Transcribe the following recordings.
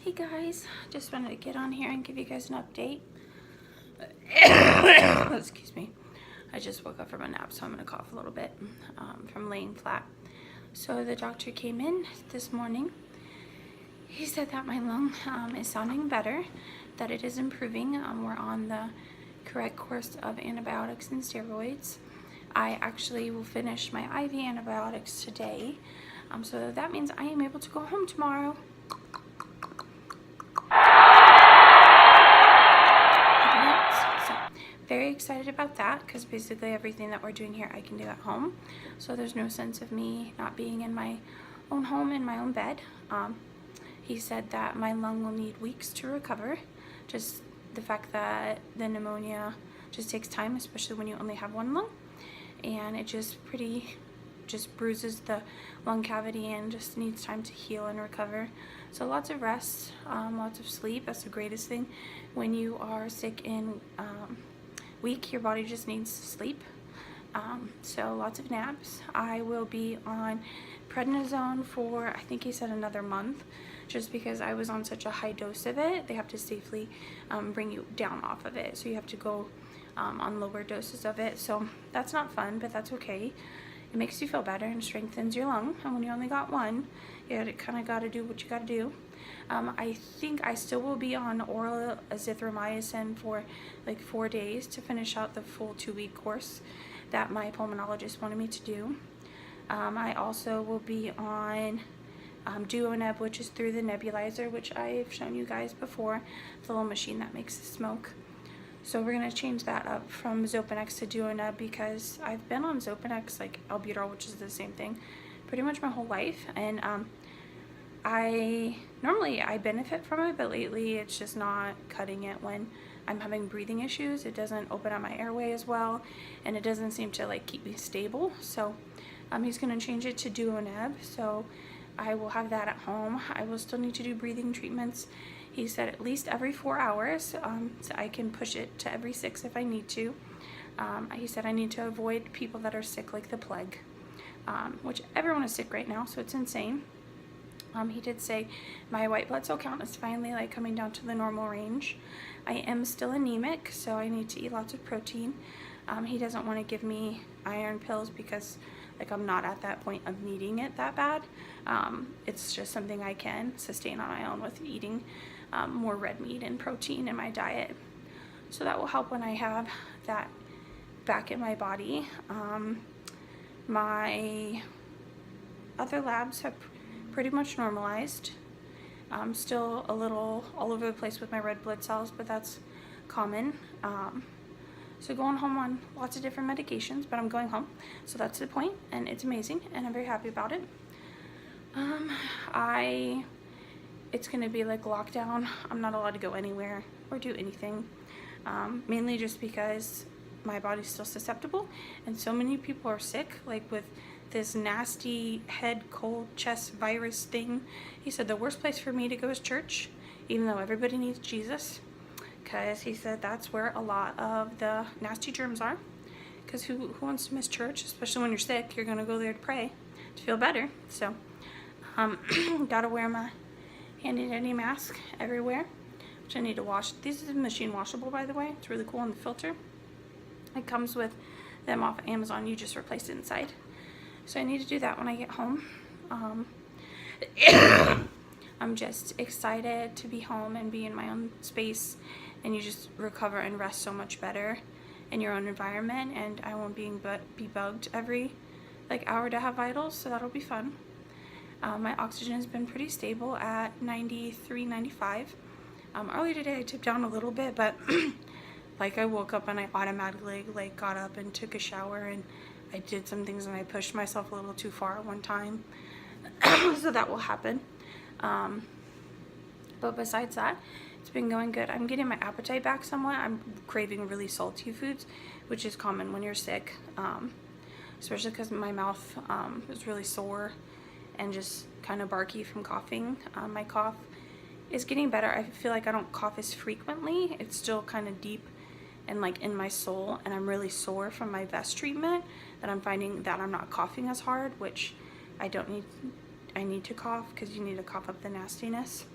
Hey guys, just wanted to get on here and give you guys an update. Excuse me. I just woke up from a nap, so I'm going to cough a little bit from laying flat. So the doctor came in this morning. He said that my lung is sounding better, that it is improving. We're on the correct course of antibiotics and steroids. I actually will finish my IV antibiotics today. So that means I am able to go home tomorrow. So very excited about that, because basically everything that we're doing here I can do at home. So there's no sense of me not being in my own home, in my own bed. He said that my lung will need weeks to recover. Just the fact that the pneumonia just takes time, especially when you only have one lung. And it just bruises the lung cavity and just needs time to heal and recover. So lots of rest, lots of sleep. That's the greatest thing. When you are sick and weak, your body just needs to sleep. So lots of naps. I will be on prednisone for, I think he said, another month, just because I was on such a high dose of it. They have to safely bring you down off of it, so you have to go on lower doses of it. So that's not fun, but that's okay. It makes you feel better and strengthens your lung. And when you only got one, you kind of got to do what you got to do. I think I still will be on oral azithromycin for like 4 days to finish out the full 2-week course that my pulmonologist wanted me to do. I also will be on Duoneb, which is through the nebulizer, which I've shown you guys before, the little machine that makes the smoke. So we're going to change that up from Xopenex to Duoneb, because I've been on Xopenex, like albuterol, which is the same thing, pretty much my whole life. And I benefit from it, but lately it's just not cutting it when I'm having breathing issues. It doesn't open up my airway as well, and it doesn't seem to like keep me stable. So he's going to change it to Duoneb, so I will have that at home. I will still need to do breathing treatments. He said at least every 4 hours, so I can push it to every 6 if I need to. He said I need to avoid people that are sick like the plague, which everyone is sick right now, so it's insane. He did say my white blood cell count is finally like coming down to the normal range. I am still anemic, so I need to eat lots of protein. He doesn't want to give me iron pills because like I'm not at that point of needing it that bad. It's just something I can sustain on my own with eating more red meat and protein in my diet. So that will help when I have that back in my body. My other labs have pretty much normalized. I'm still a little all over the place with my red blood cells, but that's common. So going home on lots of different medications, but I'm going home, so that's the point, and it's amazing, and I'm very happy about it. It's gonna be like lockdown. I'm not allowed to go anywhere or do anything, mainly just because my body's still susceptible, and so many people are sick, like with this nasty head, cold, chest virus thing. He said the worst place for me to go is church, even though everybody needs Jesus, because he said that's where a lot of the nasty germs are. Because who wants to miss church, especially when you're sick? You're gonna go there to pray to feel better. So gotta wear my handy dandy mask everywhere, which I need to wash. This is machine washable, by the way. It's really cool on the filter. It comes with them off of Amazon. You just replace it inside. So I need to do that when I get home. I'm just excited to be home and be in my own space, and you just recover and rest so much better in your own environment, and I won't be bugged every like hour to have vitals, so that'll be fun. My oxygen has been pretty stable at 93, 95. Earlier today I tipped down a little bit, but like I woke up and I automatically like got up and took a shower, and I did some things and I pushed myself a little too far at one time. So that will happen. But besides that, it's been going good. I'm getting my appetite back somewhat. I'm craving really salty foods, which is common when you're sick, especially because my mouth is really sore and just kind of barky from coughing. My cough is getting better. I feel like I don't cough as frequently. It's still kind of deep and like in my soul, and I'm really sore from my vest treatment, that I'm finding that I'm not coughing as hard, which I don't need. I need to cough because you need to cough up the nastiness.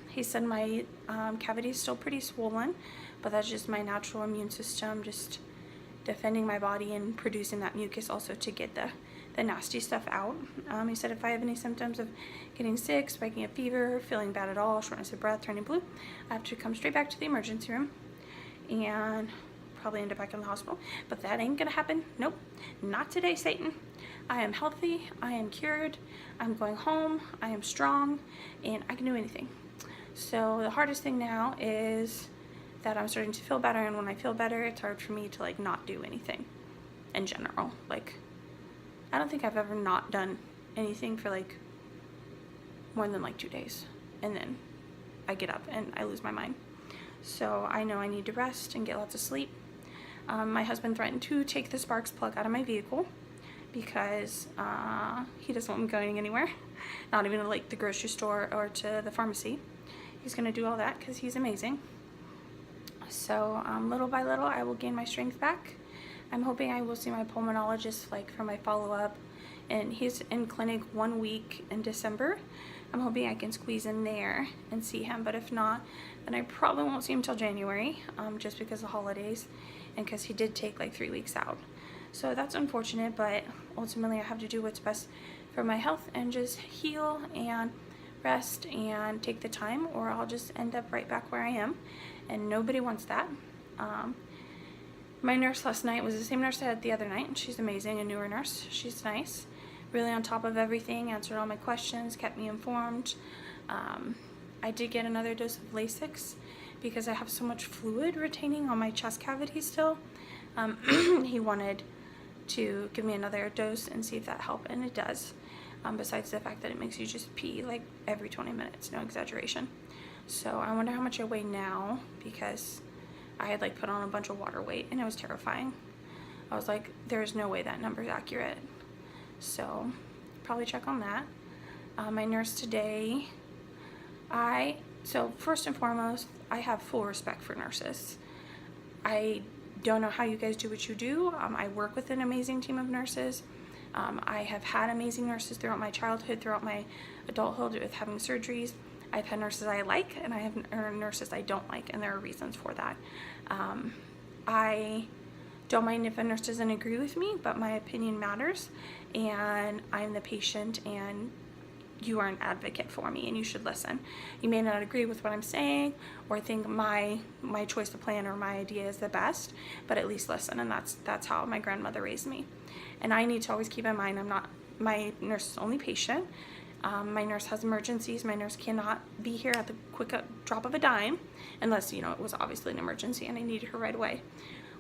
He said my cavity is still pretty swollen, but that's just my natural immune system just defending my body and producing that mucus also to get the nasty stuff out. He said if I have any symptoms of getting sick, spiking a fever, feeling bad at all, shortness of breath, turning blue, I have to come straight back to the emergency room and probably end up back in the hospital. But that ain't gonna happen. Nope, not today, Satan. I am healthy, I am cured, I'm going home, I am strong, and I can do anything. So the hardest thing now is that I'm starting to feel better, and when I feel better, it's hard for me to like not do anything in general. Like, I don't think I've ever not done anything for like more than like 2 days, and then I get up and I lose my mind. So I know I need to rest and get lots of sleep. My husband threatened to take the sparks plug out of my vehicle because he doesn't want me going anywhere, not even to like the grocery store or to the pharmacy. He's gonna do all that because he's amazing. So little by little I will gain my strength back. I'm hoping I will see my pulmonologist like for my follow-up, and he's in clinic 1 week in December. I'm hoping I can squeeze in there and see him, but if not, then I probably won't see him till January, just because of holidays and because he did take like 3 weeks out. So that's unfortunate, but ultimately I have to do what's best for my health and just heal and rest and take the time, or I'll just end up right back where I am, and nobody wants that. My nurse last night was the same nurse I had the other night, and she's amazing, a newer nurse. She's nice, really on top of everything, answered all my questions, kept me informed. I did get another dose of Lasix because I have so much fluid retaining on my chest cavity still. He wanted to give me another dose and see if that helped, and it does. Besides the fact that it makes you just pee like every 20 minutes, no exaggeration. So I wonder how much I weigh now, because I had like put on a bunch of water weight and it was terrifying. I was like, there's no way that number is accurate. So probably check on that. My nurse today, so first and foremost, I have full respect for nurses. I don't know how you guys do what you do. I work with an amazing team of nurses. I have had amazing nurses throughout my childhood, throughout my adulthood with having surgeries. I've had nurses I like, and I have nurses I don't like, and there are reasons for that. I don't mind if a nurse doesn't agree with me, but my opinion matters, and I'm the patient, and you are an advocate for me, and you should listen. You may not agree with what I'm saying or think my choice of plan or my idea is the best, but at least listen, and that's how my grandmother raised me. And I need to always keep in mind, I'm not my nurse's only patient. My nurse has emergencies. My nurse cannot be here at the quick drop of a dime, unless, you know, it was obviously an emergency and I needed her right away,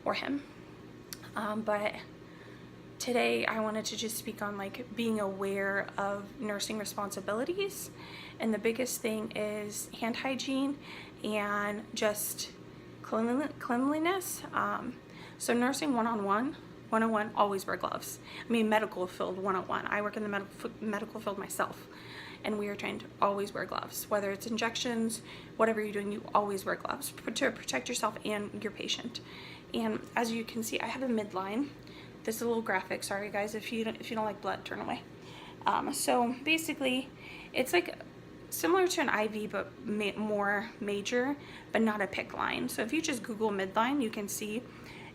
or him. But today I wanted to just speak on like being aware of nursing responsibilities, and the biggest thing is hand hygiene and just cleanliness. So nursing 101, always wear gloves. I mean, medical field 101. I work in the medical field myself, and we are trained to always wear gloves. Whether it's injections, whatever you're doing, you always wear gloves to protect yourself and your patient. And as you can see, I have a midline. This is a little graphic. Sorry guys, if you don't like blood, turn away. So basically, it's like similar to an IV, but more major, but not a PICC line. So if you just Google midline, you can see.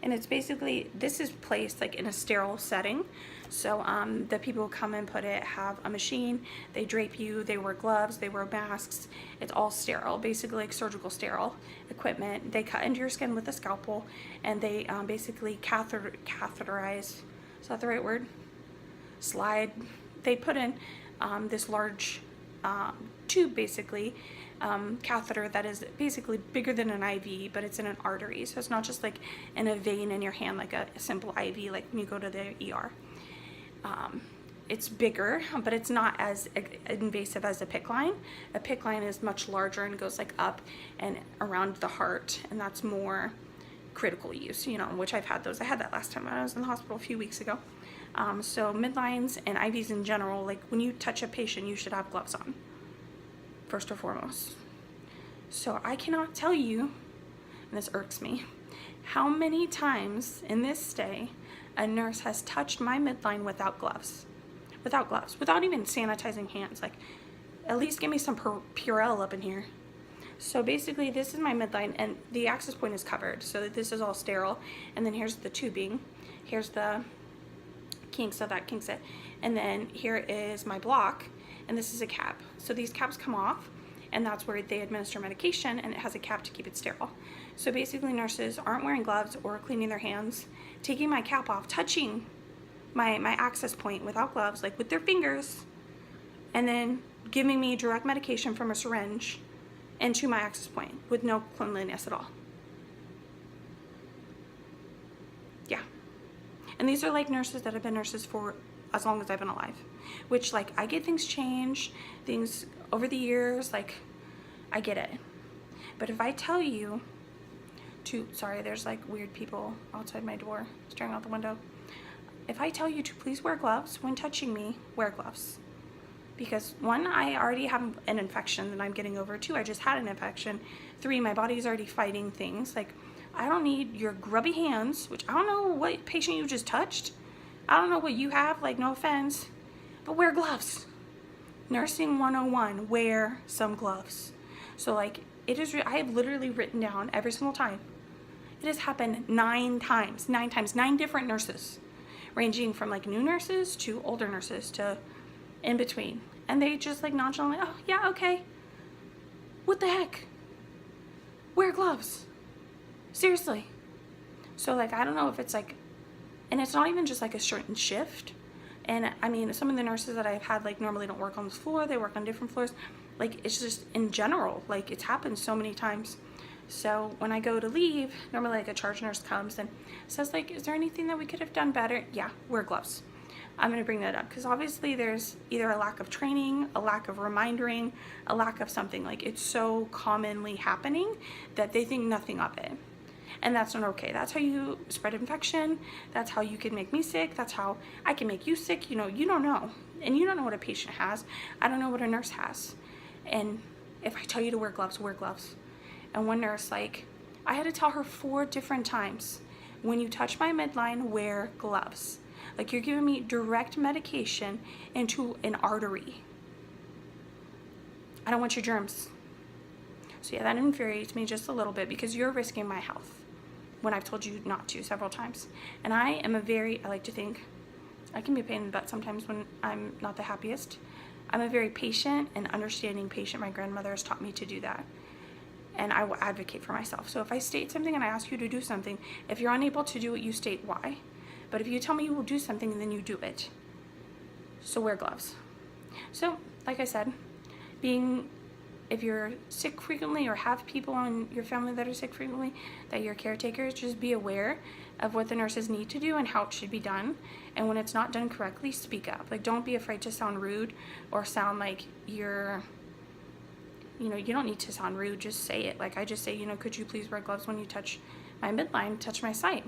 And it's basically, this is placed like in a sterile setting. So the people who come and put it have a machine, they drape you, they wear gloves, they wear masks. It's all sterile, basically like surgical sterile equipment. They cut into your skin with a scalpel, and they basically catheterize, is that the right word? Slide. They put in this large tube, basically, catheter that is basically bigger than an IV, but it's in an artery. So it's not just like in a vein in your hand like a simple IV like when you go to the ER. It's bigger, but it's not as invasive as a PICC line. A PICC line is much larger and goes like up and around the heart, and that's more critical use, you know, which I've had those. I had that last time I was in the hospital a few weeks ago. So midlines and IVs in general, like when you touch a patient, you should have gloves on, first and foremost. So I cannot tell you, and this irks me, how many times in this stay a nurse has touched my midline without gloves, without even sanitizing hands. Like, at least give me some Purell up in here. So basically this is my midline, and the access point is covered, so that this is all sterile. And then here's the tubing, here's the kink, so that kinks it. And then here is my block, and this is a cap. So these caps come off, and that's where they administer medication, and it has a cap to keep it sterile. So basically nurses aren't wearing gloves or cleaning their hands, taking my cap off, touching my access point without gloves, like with their fingers, and then giving me direct medication from a syringe into my access point with no cleanliness at all. Yeah. And these are like nurses that have been nurses for as long as I've been alive, which, like, I get things change, things over the years, like, I get it. But if I tell you to, sorry, there's like weird people outside my door staring out the window. If I tell you to please wear gloves when touching me, wear gloves. Because 1, I already have an infection that I'm getting over. 2, I just had an infection. 3, my body's already fighting things. Like, I don't need your grubby hands, which I don't know what patient you just touched. I don't know what you have, like, no offense, but wear gloves. Nursing 101, wear some gloves. So, like, I have literally written down every single time. It has happened 9 times, 9 different nurses, ranging from like new nurses to older nurses to in between. And they just like nonchalantly, oh yeah, okay. What the heck? Wear gloves. Seriously. So like, I don't know if it's like, and it's not even just like a certain shift. And I mean, some of the nurses that I've had like normally don't work on this floor, they work on different floors. Like, it's just in general, like, it's happened so many times. So when I go to leave, normally like a charge nurse comes and says like, is there anything that we could have done better? Yeah, wear gloves. I'm gonna bring that up because obviously there's either a lack of training, a lack of reminding, a lack of something. Like, it's so commonly happening that they think nothing of it. And that's not okay. That's how you spread infection. That's how you can make me sick. That's how I can make you sick. You know, you don't know. And you don't know what a patient has. I don't know what a nurse has. And if I tell you to wear gloves, wear gloves. And one nurse, like, I had to tell her 4 different times, when you touch my midline, wear gloves. Like, you're giving me direct medication into an artery. I don't want your germs. So yeah, that infuriates me just a little bit because you're risking my health when I've told you not to several times. And I like to think, I can be a pain in the butt sometimes when I'm not the happiest. I'm a very patient and understanding patient. My grandmother has taught me to do that. And I will advocate for myself. So if I state something and I ask you to do something, if you're unable to do it, you state why. But if you tell me you will do something, then you do it. So wear gloves. So, like I said, if you're sick frequently or have people in your family that are sick frequently, that you're caretakers, just be aware of what the nurses need to do and how it should be done. And when it's not done correctly, speak up. Like, don't be afraid to sound rude or sound like you're, you don't need to sound rude, just say it. Like, I just say, could you please wear gloves when you touch my midline, touch my site?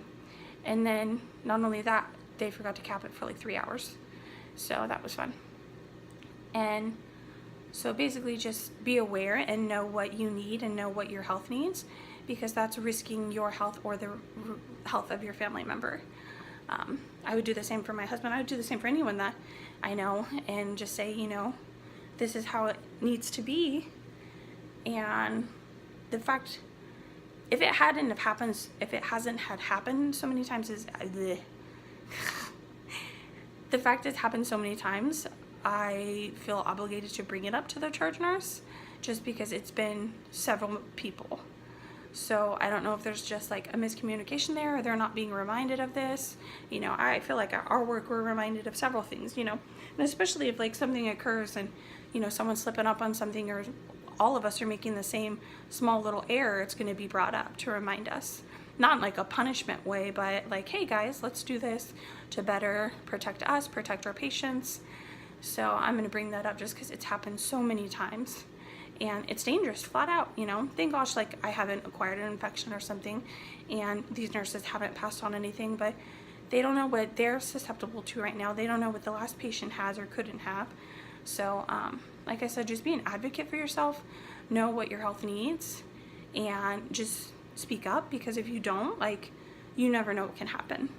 And then, not only that, they forgot to cap it for like 3 hours. So that was fun. And so basically just be aware and know what you need and know what your health needs, because that's risking your health or the health of your family member. I would do the same for my husband. I would do the same for anyone that I know, and just say, this is how it needs to be. And the fact, if it hasn't had happened so many times is the fact it's happened so many times, I feel obligated to bring it up to the charge nurse, just because it's been several people. So I don't know if there's just like a miscommunication there, or they're not being reminded of this. I feel like at our work we're reminded of several things, and especially if like something occurs and someone's slipping up on something, or all of us are making the same small little error, it's going to be brought up to remind us. Not in like a punishment way, but like, hey guys, let's do this to better protect us, protect our patients. So I'm going to bring that up just because it's happened so many times, and it's dangerous, flat out. Thank gosh, like, I haven't acquired an infection or something, and these nurses haven't passed on anything, but they don't know what they're susceptible to right now. They don't know what the last patient has or couldn't have. So like I said, just be an advocate for yourself, know what your health needs, and just speak up, because if you don't, like, you never know what can happen.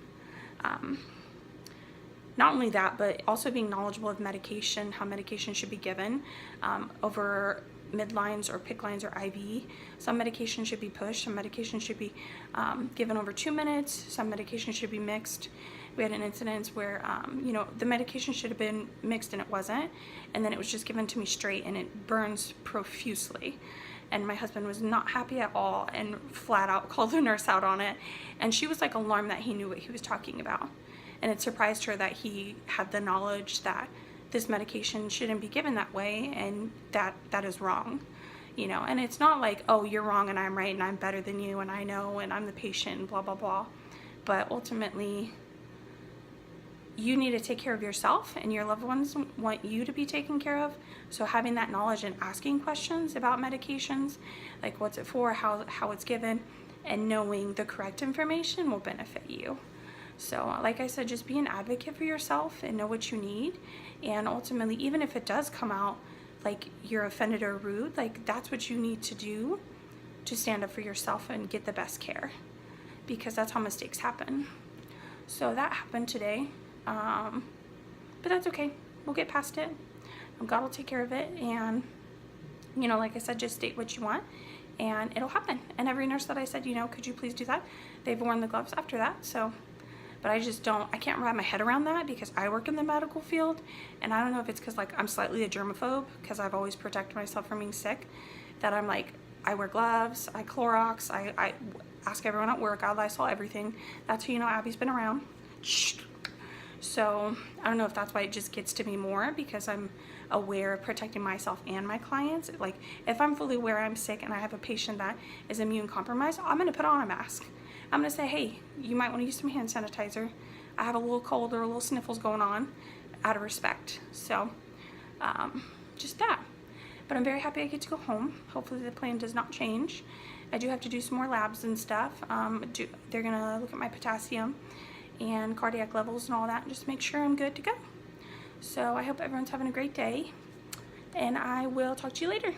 not only that, but also being knowledgeable of medication, how medication should be given over midlines or PICC lines or IV. Some medication should be pushed, some medication should be given over 2 minutes, some medication should be mixed. We had an incident where, you know, the medication should have been mixed and it wasn't, and then it was just given to me straight and it burns profusely. And my husband was not happy at all and flat out called the nurse out on it. And she was like alarmed that he knew what he was talking about. And it surprised her that he had the knowledge that this medication shouldn't be given that way and that is wrong, you know. And it's not like, oh, you're wrong and I'm right and I'm better than you and I know and I'm the patient and blah, blah, blah. But ultimately, you need to take care of yourself and your loved ones want you to be taken care of. So having that knowledge and asking questions about medications, like what's it for, how it's given, and knowing the correct information will benefit you. So like I said, just be an advocate for yourself and know what you need. And ultimately, even if it does come out like you're offended or rude, like that's what you need to do to stand up for yourself and get the best care, because that's how mistakes happen. So that happened today. But that's okay. We'll get past it. God will take care of it. And, you know, like I said, just state what you want and it'll happen. And every nurse that I said, you know, could you please do that? They've worn the gloves after that. So, but I can't wrap my head around that because I work in the medical field. And I don't know if it's because like I'm slightly a germaphobe because I've always protected myself from being sick, that I'm like, I wear gloves, I Clorox, I ask everyone at work, I Lysol everything. That's who, you know, Abby's been around. Shh. So I don't know if that's why it just gets to me more, because I'm aware of protecting myself and my clients. Like if I'm fully aware I'm sick and I have a patient that is immune compromised, I'm going to put on a mask. I'm going to say, hey, you might want to use some hand sanitizer. I have a little cold or a little sniffles going on, out of respect. So just that. But I'm very happy I get to go home. Hopefully the plan does not change. I do have to do some more labs and stuff. They're going to look at my potassium and cardiac levels and all that, and just make sure I'm good to go. So I hope everyone's having a great day, and I will talk to you later.